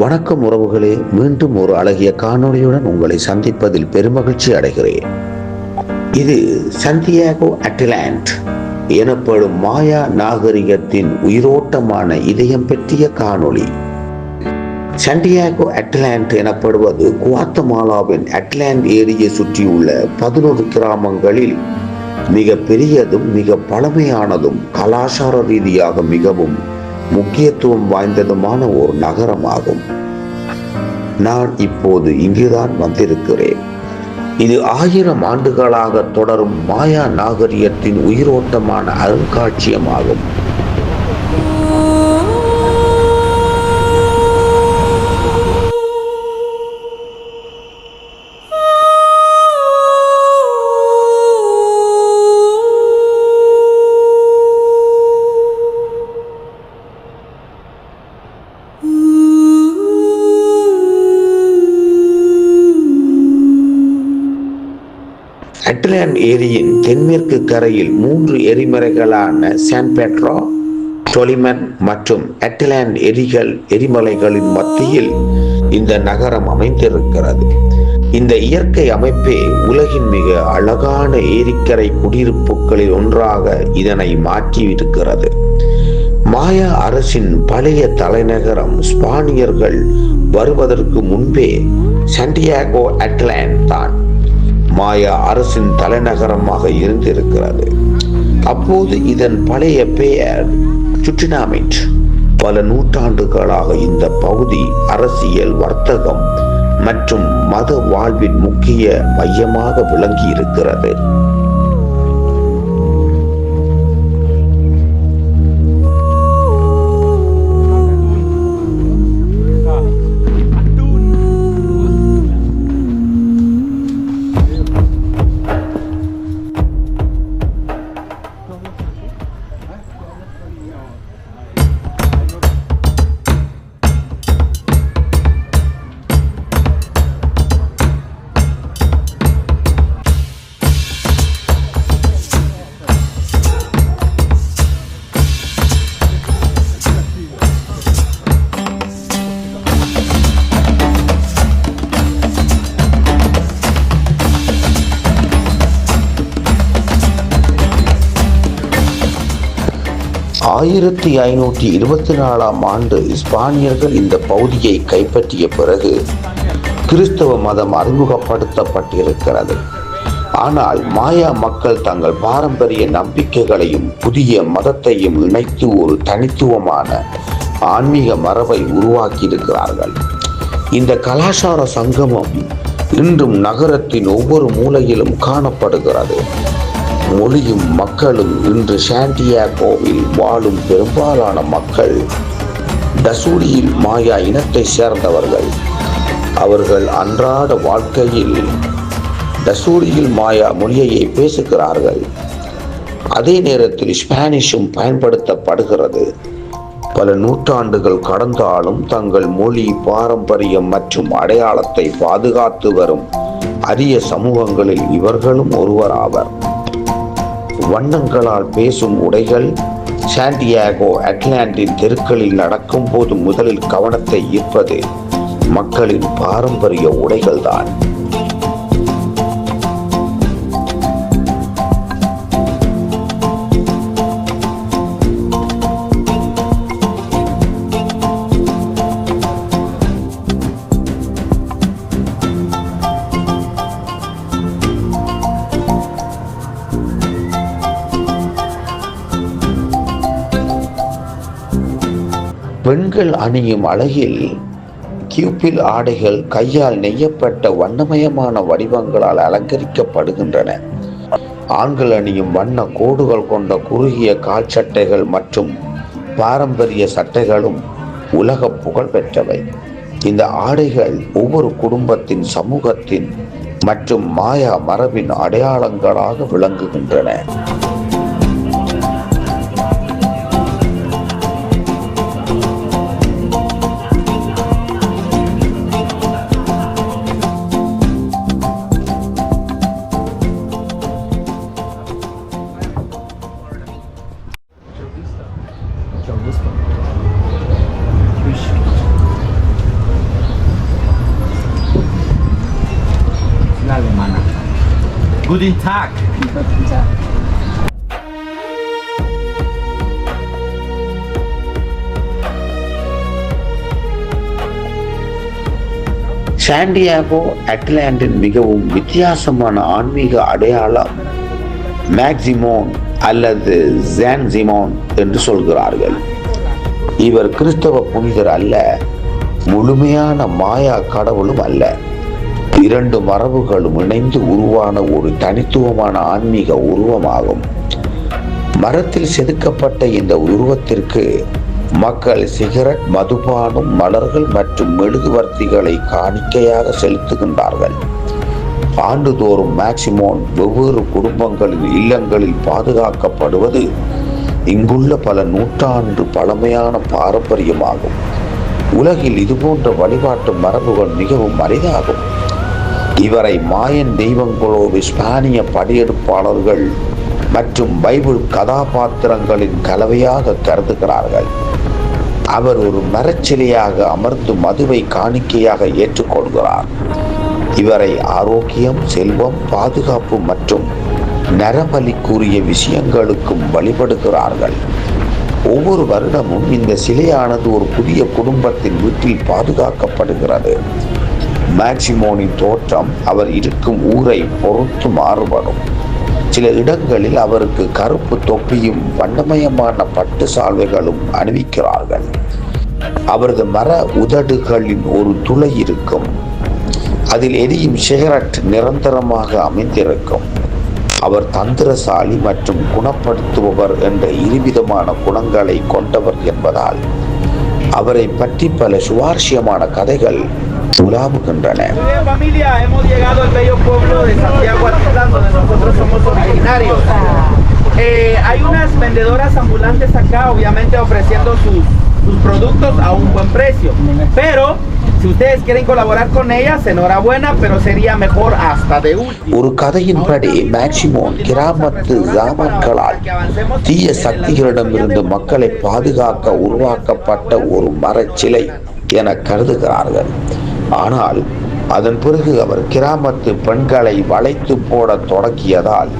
வணக்கம் உறவுகளே, மீண்டும் ஒரு அழகிய காணொளியுடன் உங்களை சந்திப்பதில் பெருமகிழ்ச்சி அடைகிறேன். இது சாண்டியாகோ அட்லாண்ட் எனப்படும் மாயா நாகரிகத்தின் உயிரோட்டமான இதயம் பற்றிய காணொளி. சாண்டியாகோ அட்லாண்ட் எனப்படுவது குவாத்தமாலாவின் அட்லாண்ட் ஏரியை சுற்றியுள்ள 11 கிராமங்களில் மிக பெரியதும் மிக பழமையானதும் கலாச்சார ரீதியாக மிகவும் முக்கியத்துவம் வாய்ந்ததுமான ஒரு நகரமாகும். நான் இப்போது இங்குதான் வந்திருக்கிறேன். இது 1000 ஆண்டுகளாக தொடரும் மாயா நாகரிகத்தின் உயிரோட்டமான அருங்காட்சியகமாகும். அட்லாண்ட் ஏரியின் தென்மேற்கு கரையில் 3 எரிமலைகளான சான் பெட்ரோ, டொலிமன் மற்றும் அட்லாண்ட் எரிமலைகளின் மத்தியில் இந்த நகரம் அமைந்திருக்கிறது. இந்த இயற்கை அமைப்பே உலகின் மிக அழகான ஏரிக்கரை குடியிருப்புகளில் ஒன்றாக இதனை மாற்றி இருக்கிறது. மாயா அரசின் பழைய தலைநகரம் ஸ்பானியர்கள் வருவதற்கு முன்பே சாண்டியாகோ அட்லாண்ட் தான் மாயா அரசின் தலைநகரமாக இருந்திருக்கிறது. அப்போது இதன் பழைய பெயர் சுட்டினாமிட். பல நூற்றாண்டுகளாக இந்த பகுதி அரசியல், வர்த்தகம் மற்றும் மத வாழ்வின் முக்கிய மையமாக விளங்கி இருக்கிறது. ஆயிரத்தி 524ஆம் ஆண்டு ஸ்பானியர்கள் இந்த பகுதியை கைப்பற்றிய பிறகு கிறிஸ்தவ மதம் அறிமுகப்படுத்தப்பட்டிருக்கிறது. ஆனால் மாயா மக்கள் தங்கள் பாரம்பரிய நம்பிக்கைகளையும் புதிய மதத்தையும் இணைத்து ஒரு தனித்துவமான ஆன்மீக மரபை உருவாக்கியிருக்கிறார்கள். இந்த கலாச்சார சங்கமம் இன்றும் நகரத்தின் ஒவ்வொரு மூலையிலும் காணப்படுகிறது. மொழியும் மக்களும் இன்று சாண்டியாகோவில் வாழும் பெரும்பாலான மக்கள் டசூடியில் மாயா இனத்தை சேர்ந்தவர்கள். அவர்கள் அன்றாட வாழ்க்கையில் டசூடியில் மாயா மொழியை பேசுகிறார்கள். அதே நேரத்தில் ஸ்பானிஷும் பயன்படுத்தப்படுகிறது. பல நூற்றாண்டுகள் கடந்தாலும் தங்கள் மொழி, பாரம்பரியம் மற்றும் அடையாளத்தை பாதுகாத்து வரும் அரிய சமூகங்களில் இவர்களும் ஒருவராவர். வண்ணங்களால் பேசும் உடைகள். சாண்டியாகோ அட்லாண்டின் தெருக்களில் நடக்கும் போது முதலில் கவனத்தை ஈர்ப்பது மக்களின் பாரம்பரிய உடைகள் தான். பெண்கள் அணியும் அழகில் கியூபில் ஆடைகள் கையால் நெய்யப்பட்ட வண்ணமயமான வடிவங்களால் அலங்கரிக்கப்படுகின்றன. ஆண்கள் அணியும் வண்ண கோடுகள் கொண்ட குறுகிய கால் சட்டைகள் மற்றும் பாரம்பரிய சட்டைகளும் உலக புகழ் பெற்றவை. இந்த ஆடைகள் ஒவ்வொரு குடும்பத்தின், சமூகத்தின் மற்றும் மாயா மரபின் அடையாளங்களாக விளங்குகின்றன. Guten Tag. சாண்டியாகோ அட்லாண்டின் மிகவும் வித்தியாசமான ஆன்மீக அடையாளம் மேக்சிமோன் அல்லது ஜான்சிமோன் என்று சொல்கிறார்கள். இவர் கிறிஸ்தவ புனிதர் அல்ல, முழுமையான மாயா கடவுளும் அல்ல. இரண்டு மரபுகளும் இணைந்து உருவான ஒரு தனித்துவமான ஆன்மீக உருவமாகும். மரத்தில் செதுக்கப்பட்ட இந்த உருவத்திற்கு மக்கள் சிகரெட், மதுபானம், மலர்கள் மற்றும் மெழுகுவர்த்திகளை காணிக்கையாக செலுத்துகின்றார்கள். ஆண்டுதோறும் மேக்சிமோன் வெவ்வேறு குடும்பங்களின் இல்லங்களில் பாதுகாக்கப்படுவது இங்குள்ள பல நூற்றாண்டு பழமையான பாரம்பரியமாகும். உலகில் இதுபோன்ற வழிபாட்டு மரபுகள் மிகவும் அரிதாகும். இவரை மாயன் தெய்வங்களோடு ஸ்பானிய படையெடுப்பாளர்கள் மற்றும் பைபிள் கதாபாத்திரங்களின் கலவையாக கருதுகிறார்கள். அவர் ஒரு மரச்சிலையாக அமர்ந்து மதுவை காணிக்கையாக ஏற்றுக்கொள்கிறார். இவரை ஆரோக்கியம், செல்வம், பாதுகாப்பு மற்றும் நரபலிக்குரிய விஷயங்களுக்கும் வழிபடுகிறார்கள். ஒவ்வொரு வருடமும் இந்த சிலையானது ஒரு புதிய குடும்பத்தின் வீட்டில் பாதுகாக்கப்படுகிறது. மேக்சிமோனின் தோற்றம் அவர் இருக்கும் ஊரை பொறுத்து மாறுபடும். சில இடங்களில் அவருக்கு கருப்பு தொப்பியும் வண்ணமயமான பட்டு சால்வைகளும் அணிவிக்கிறார்கள். அவரது மர உதடுகளின் ஒரு துளை இருக்கும். அதில் எரியும் சிகரெட் நிரந்தரமாக அமைந்திருக்கும். அவர் தந்திரசாலி மற்றும் குணப்படுத்துபவர் என்ற இருவிதமான குணங்களை கொண்டவர் என்பதால் அவரை பற்றி பல சுவாரஸ்யமான கதைகள் உலாவுகின்றன. Hay unas vendedoras ambulantes acá, obviamente ofreciendo sus productos a un buen precio, pero si ustedes quieren colaborar con ellas, enhorabuena, pero sería mejor hasta de último. ஒரு கதையின்படி மேக்சிமோன் கிராமத்து ஜாமான்களால் தீய சக்திகளிடமிருந்து மக்களை பாதுகாக்க உருவாக்கப்பட்ட ஒரு மரச்சிலை என கருதுகிறார்கள். ஆனால் அதன் பிறகு அவர் கிராமத்து பெண்களை வளைத்து போட தொடங்கியதால்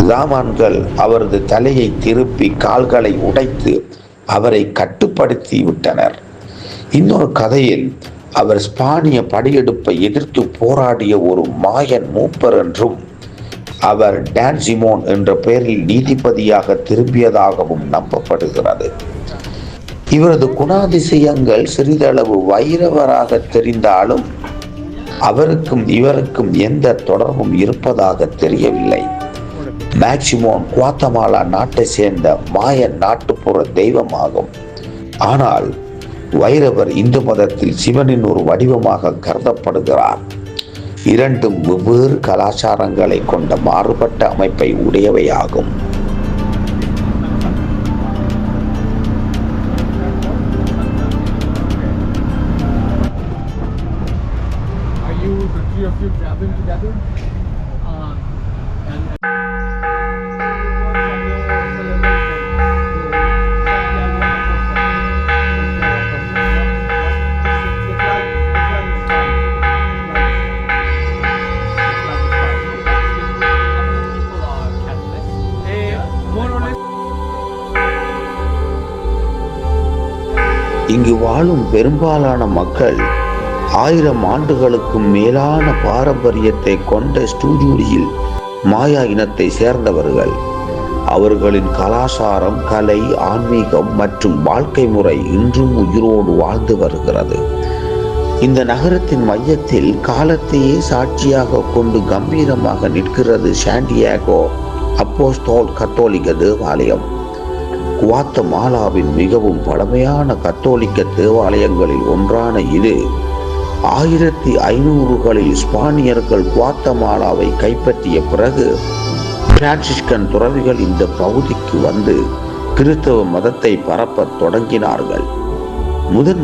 ஜாமான்கள் அவரது தலையை திருப்பி கால்களை உடைத்து அவரை கட்டுப்படுத்தி விட்டனர். இன்னொரு கதையில் அவர் ஸ்பானிய படையெடுப்பை எதிர்த்து போராடிய ஒரு மாயன் மூப்பர் என்றும் அவர் டான்சிமோன் என்ற பெயரில் நீதிபதியாக திரும்பியதாகவும் நம்பப்படுகிறது. இவரது குணாதிசயங்கள் சிறிதளவு வைரவராக தெரிந்தாலும் அவருக்கும் இவருக்கும் எந்த தொடர்பும் இருப்பதாக தெரியவில்லை. மேக்சிமோன் குவாத்தமாலா நாட்டை சேர்ந்த மாயன் நாட்டுப்புற தெய்வமாகும். ஆனால் வைரவர் இந்து மதத்தில் சிவனின் ஒரு வடிவமாக கருதப்படுகிறார். இரண்டும் வெவ்வேறு கலாச்சாரங்களை கொண்ட மாறுபட்ட அமைப்பை உடையவையாகும். இங்கு வாழும் பெரும்பாலான மக்கள் 1000 ஆண்டுகளுக்கு மேலான பாரம்பரியத்தை கொண்ட ஸ்டூடியோவில் மாயா இனத்தை சேர்ந்தவர்கள். அவர்களின் கலாச்சாரம், கலை, ஆன்மீகம் மற்றும் வாழ்க்கை முறை இன்றும் உயிரோடு வாழ்ந்து வருகிறது. இந்த நகரத்தின் மையத்தில் காலத்தையே சாட்சியாக கொண்டு கம்பீரமாக நிற்கிறது சாண்டியாகோ அப்போஸ்தோல் கத்தோலிக்க தேவாலயம். குவாத்தமாலாவின் மிகவும் பழமையான கத்தோலிக்க தேவாலயங்களில் ஒன்றான இது 1500களில் ஸ்பானியர்கள் குவாத்தமாலாவை கைப்பற்றிய பிறகு பிரான்சிஸ்கன் துறவிகள் இந்த பகுதிக்கு வந்து கிறிஸ்தவ மதத்தை பரப்பத் தொடங்கினார்கள்.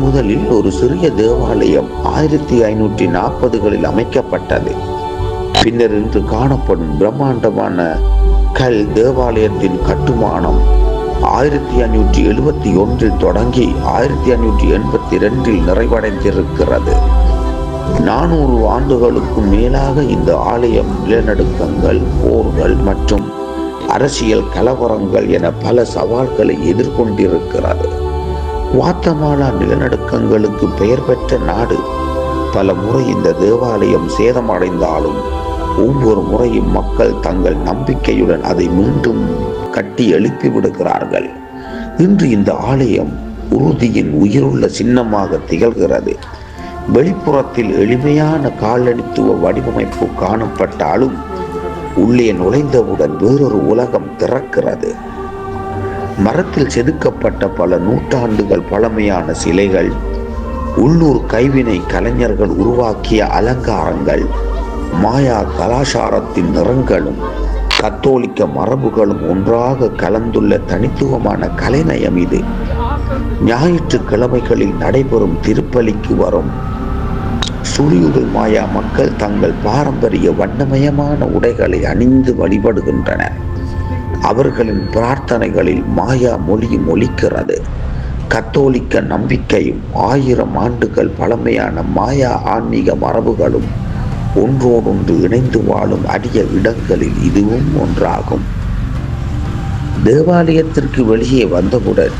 முதலில் ஒரு சிறிய தேவாலயம் 1540களில் அமைக்கப்பட்டது. பின்னர் இன்று காணப்படும் பிரம்மாண்டமான கல் தேவாலயத்தின் கட்டுமானம் 1571 தொடங்கி 1582 நிறைவடைந்திருக்கிறது. 400 ஆண்டுகளுக்கும் மேலாக இந்த ஆலயம் நிலநடுக்கங்கள், போர்கள் மற்றும் அரசியல் கலவரங்கள் என பல சவால்களை எதிர்கொண்டிருக்கிறது. குவாத்தமாலா நிலநடுக்கங்களுக்கு பெயர் பெற்ற நாடு. பல முறை இந்த தேவாலயம் சேதமடைந்தாலும் ஒவ்வொரு முறையும் மக்கள் தங்கள் நம்பிக்கையுடன் அதை மீண்டும் கட்டி எழுப்பி விடுகிறார்கள். இன்று இந்த ஆலயம் உறுதியின் உயிருள்ள சின்னமாக திகழ்கிறது. வெளிப்புறத்தில் எளிமையான காலனித்துவ வடிவமைப்பு காணப்பட்டாலும் உள்ளே நுழைந்தவுடன் வேறொரு உலகம் திறக்கிறது. மரத்தில் செதுக்கப்பட்ட பல நூற்றாண்டுகள் பழமையான சிலைகள், உள்ளூர் கைவினை கலைஞர்கள் உருவாக்கிய அலங்காரங்கள், மாயா கலாச்சாரத்தின் நிறங்களும் கத்தோலிக்க மரபுகளும் ஒன்றாக கலந்துள்ள தனித்துவமான கலைநயம் இது. ஞாயிற்றுக்கிழமைகளில் நடைபெறும் திருப்பலிக்கு வரும் சுழியுடல் மாயா மக்கள் தங்கள் பாரம்பரிய வண்ணமயமான உடைகளை அணிந்து வழிபடுகின்றனர். அவர்களின் பிரார்த்தனைகளில் மாயா மொழியும் ஒலிக்கிறது. கத்தோலிக்க நம்பிக்கையும் 1000 ஆண்டுகள் பழமையான மாயா ஆன்மீக மரபுகளும் ஒன்றோடொன்று இணைந்து வாழும் அரிய இடங்களில் இதுவும் ஒன்றாகும். தேவாலயத்திற்கு வெளியே வந்தவுடன்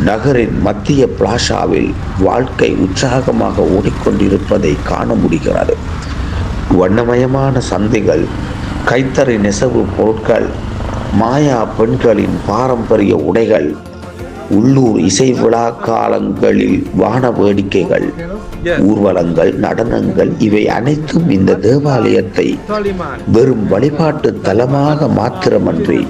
நகரின் மத்திய பிளாசாவில் வாழ்க்கை உற்சாகமாக ஓடிக்கொண்டிருப்பதை காண முடிகிறது. வண்ணமயமான சந்தைகள், கைத்தறி நெசவு பொருட்கள், மாயா பெண்களின் பாரம்பரிய உடைகள், உள்ளூர் இசை விழா காலங்களில் வான வேடிக்கைகள், ஊர்வலங்கள், நடனங்கள் இவை அனைத்தும் இந்த தேவாலயத்தை வெறும் வழிபாட்டு தலமாக மாத்திரமன்றி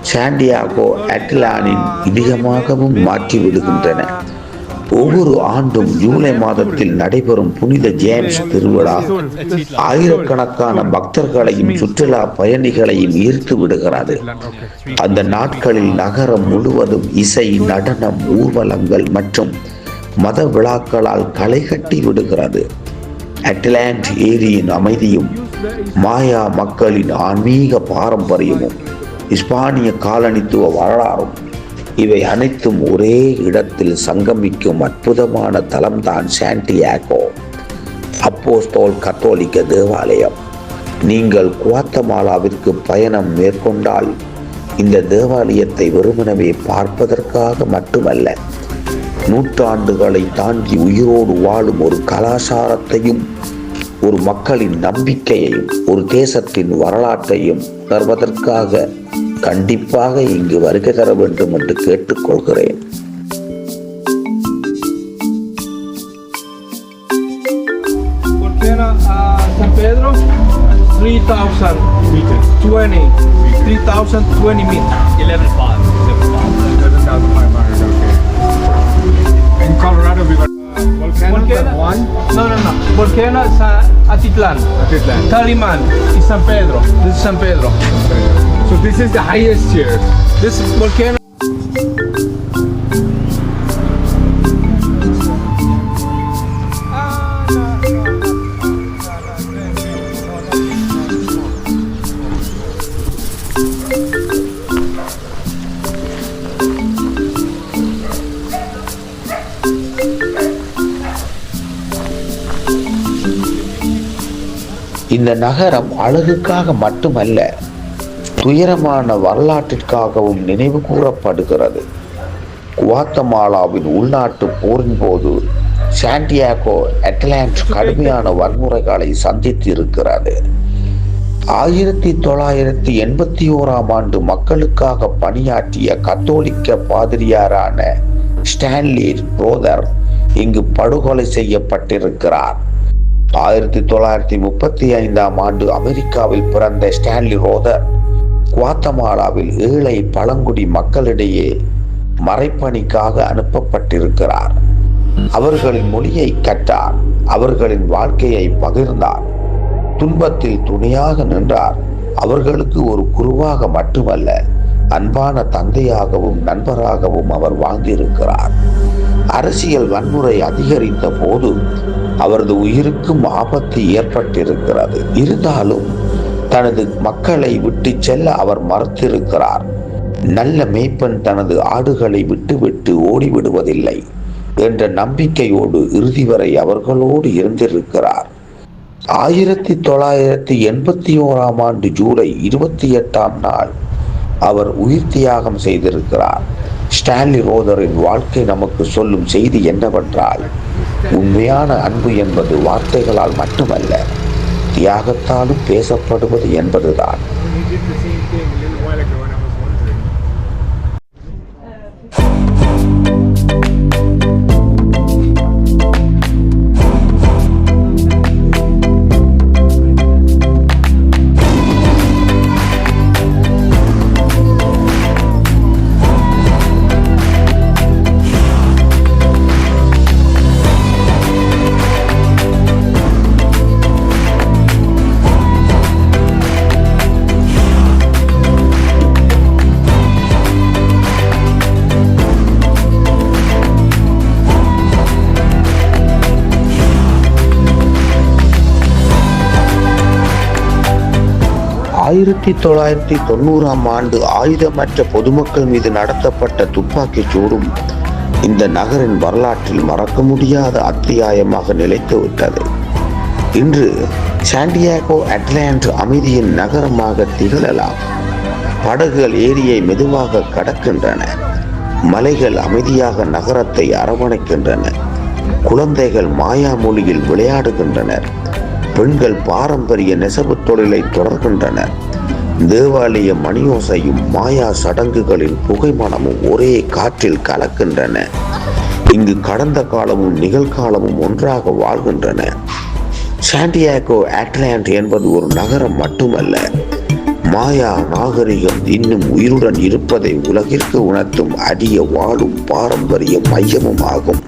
சாண்டியாகோ அட்லானின் இதயமாகவும் மாற்றிவிடுகின்றன. ஒவ்வொரு ஆண்டும் ஜூலை மாதத்தில் நடைபெறும் புனித ஜேம்ஸ் திருவிழா ஆயிரக்கணக்கான பக்தர்களையும் சுற்றுலா பயணிகளையும் ஈர்த்து விடுகிறது. அந்த நாட்களில் நகரம் முழுவதும் இசை, நடனம், ஊர்வலங்கள் மற்றும் மத விழாக்களால் களை கட்டி விடுகிறது. அட்லாண்ட் ஏரியின் அமைதியும், மாயா மக்களின் ஆன்மீக பாரம்பரியமும், இஸ்பானிய காலனித்துவ வரலாறும் இவை அனைத்தும் ஒரே இடத்தில் சங்கமிக்கும் அற்புதமான தலம்தான் சாண்டியாகோ அப்போஸ்தோல் கத்தோலிக்க தேவாலயம். நீங்கள் குவாத்தமாலாவிற்கு பயணம் மேற்கொண்டால் இந்த தேவாலயத்தை வெறுமனவே பார்ப்பதற்காக மட்டுமல்ல, நூற்றாண்டுகளை தாண்டி உயிரோடு வாழும் ஒரு கலாச்சாரத்தையும், ஒரு மக்களின் நம்பிக்கையையும், ஒரு தேசத்தின் வரலாற்றையும் உணர்வதற்காக கண்டிப்பாக இங்கு வருகை தர வேண்டும் என்று கேட்டுக்கொள்கிறேன். San Pedro, 3,020 meters. 11,500, okay. In Colorado we got volcano. One? No. Volcano is Atitlan. Taliman is San Pedro. This is San Pedro. So this is the highest here. This volcano. இந்த நகரம் அழகுக்காக மட்டுமல்ல, துயரமான வரலாற்றிற்காகவும் நினைவு கூறப்படுகிறது. குவாத்தமாலாவின் உள்நாட்டு போரின் போது சாண்டியாகோ அட்லாண்ட் கடுமையான வன்முறைகளை சந்தித்து இருக்கிறது. 1981 மக்களுக்காக பணியாற்றிய கத்தோலிக்க பாதிரியாரான ஸ்டான்லி ரோதர் இங்கு படுகொலை செய்யப்பட்டிருக்கிறார். 1935 அமெரிக்காவில் பிறந்த ஸ்டான்லி ரோதர் குவாத்தமாலாவில் ஏழை பழங்குடி மக்களிடையே மறைப்பணிக்காக அனுப்பப்பட்டிருக்கிறார். அவர்களின் மொழியை கற்றார், அவர்களின் வாழ்க்கையை பகிர்ந்தார், துன்பத்தில் துணையாக நின்றார். அவர்களுக்கு ஒரு குருவாக மட்டுமல்ல, அன்பான தந்தையாகவும் நண்பராகவும் அவர் வாழ்ந்திருக்கிறார். அரசியல் வன்முறை அதிகரித்த போது அவரது உயிருக்கும் ஆபத்து ஏற்பட்டிருக்கிறது. இருந்தாலும் தனது மக்களை விட்டு செல்ல அவர் மறுத்திருக்கிறார். நல்ல மேய்ப்பன் தனது ஆடுகளை விட்டுவிட்டு ஓடிவிடுவதில்லை என்ற நம்பிக்கையோடு இறுதி வரை அவர்களோடு இருந்திருக்கிறார். 1981 ஜூலை 28 அவர் உயிர் தியாகம் செய்திருக்கிறார். ஸ்டான்லி ரோதரின் வாழ்க்கை நமக்கு சொல்லும் செய்தி என்னவென்றால், உண்மையான அன்பு என்பது வார்த்தைகளால் மட்டுமல்ல, தியாகத்தாலும் பேசப்படுவது என்பதுதான். He did the same thing a little while ago and I was wondering. ஆண்டு ஆயுதமற்ற பொதுமக்கள் மீது நடத்தப்பட்ட துப்பாக்கிச் சூடும் இந்த நகரின் வரலாற்றில் மறக்க முடியாத அத்தியாயமாக நிலைத்துவிட்டது. இன்று சாண்டியாகோ அட்லாண்ட் அமைதியின் நகரமாக திகழலாம். படகுகள் ஏரியை மெதுவாக கடக்கின்றன, மலைகள் அமைதியாக நகரத்தை அரவணைக்கின்றன, குழந்தைகள் மாயா மொழியில் விளையாடுகின்றனர், பெண்கள் பாரம்பரிய நெசவு தொழிலை தொடர்கின்றனர். தேவாலய மணியோசையும் மாயா சடங்குகளின் புகைமணமும் ஒரே காற்றில் கலக்கின்றன. இங்கு கடந்த காலமும் நிகழ்காலமும் ஒன்றாக வாழ்கின்றன. சாண்டியாகோ அட்லாண்ட் என்பது ஒரு நகரம் மட்டுமல்ல, மாயா நாகரிகம் இன்னும் உயிருடன் இருப்பதை உலகிற்கு உணர்த்தும் அரிய வாழும் பாரம்பரிய மையமும் ஆகும்.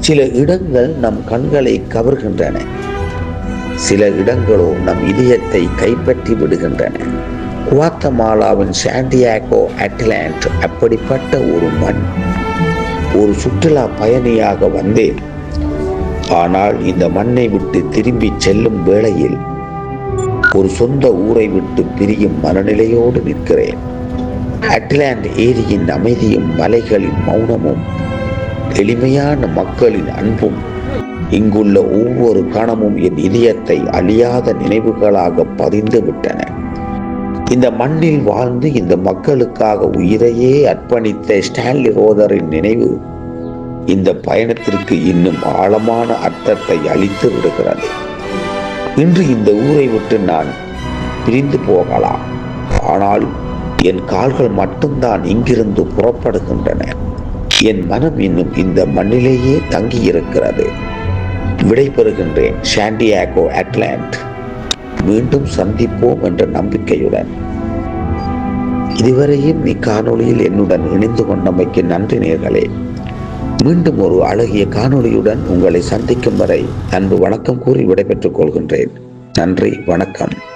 சில இடங்கள் நம் கண்களை கவர்கின்றன, சில இடங்களோ நம் இதயத்தை கைப்பற்றி விடுகின்றன. குவாத்தமாலாவின் சாண்டியாகோ அட்லாண்ட் அப்படிப்பட்ட ஒரு மண். ஒரு சுற்றுலா பயணியாக வந்தேன், ஆனால் இந்த மண்ணை விட்டு திரும்பி செல்லும் வேளையில் ஒரு சொந்த ஊரை விட்டு பிரியும் மனநிலையோடு நிற்கிறேன். அட்லாண்ட் ஏரியின் அமைதியும் மலைகளின் மௌனமும் எளிமையான மக்களின் அன்பும் இங்குள்ள ஒவ்வொரு கணமும் என் இதயத்தை அழியாத நினைவுகளாக பதிந்து விட்டன. இந்த மண்ணில் வாழ்ந்து இந்த மக்களுக்காக உயிரையே அர்ப்பணித்த ஸ்டான்லி ரோதரின் நினைவு இந்த பயணத்திற்கு இன்னும் ஆழமான அர்த்தத்தை அளித்து விடுகிறது. இன்று இந்த ஊரை விட்டு நான் பிரிந்து போகலாம், ஆனால் என் கால்கள் மட்டும்தான் இங்கிருந்து புறப்படுகின்றன. என் மனம் இன்னும் இந்த மண்ணிலேயே தங்கியிருக்கிறது. விடைபெறுகின்றேன். சாண்டியாகோ அட்லாண்ட். மீண்டும் சந்திப்போம் என்ற நம்பிக்கையுடன். இதுவரையும் இக்காணொளியில் என்னுடன் இணைந்து கொண்டமைக்கு நன்றி நேயர்களே. மீண்டும் ஒரு அழகிய காணொளியுடன் உங்களை சந்திக்கும் வரை அன்பு வணக்கம் கூறி விடைபெற்றுக் கொள்கின்றேன். நன்றி, வணக்கம்.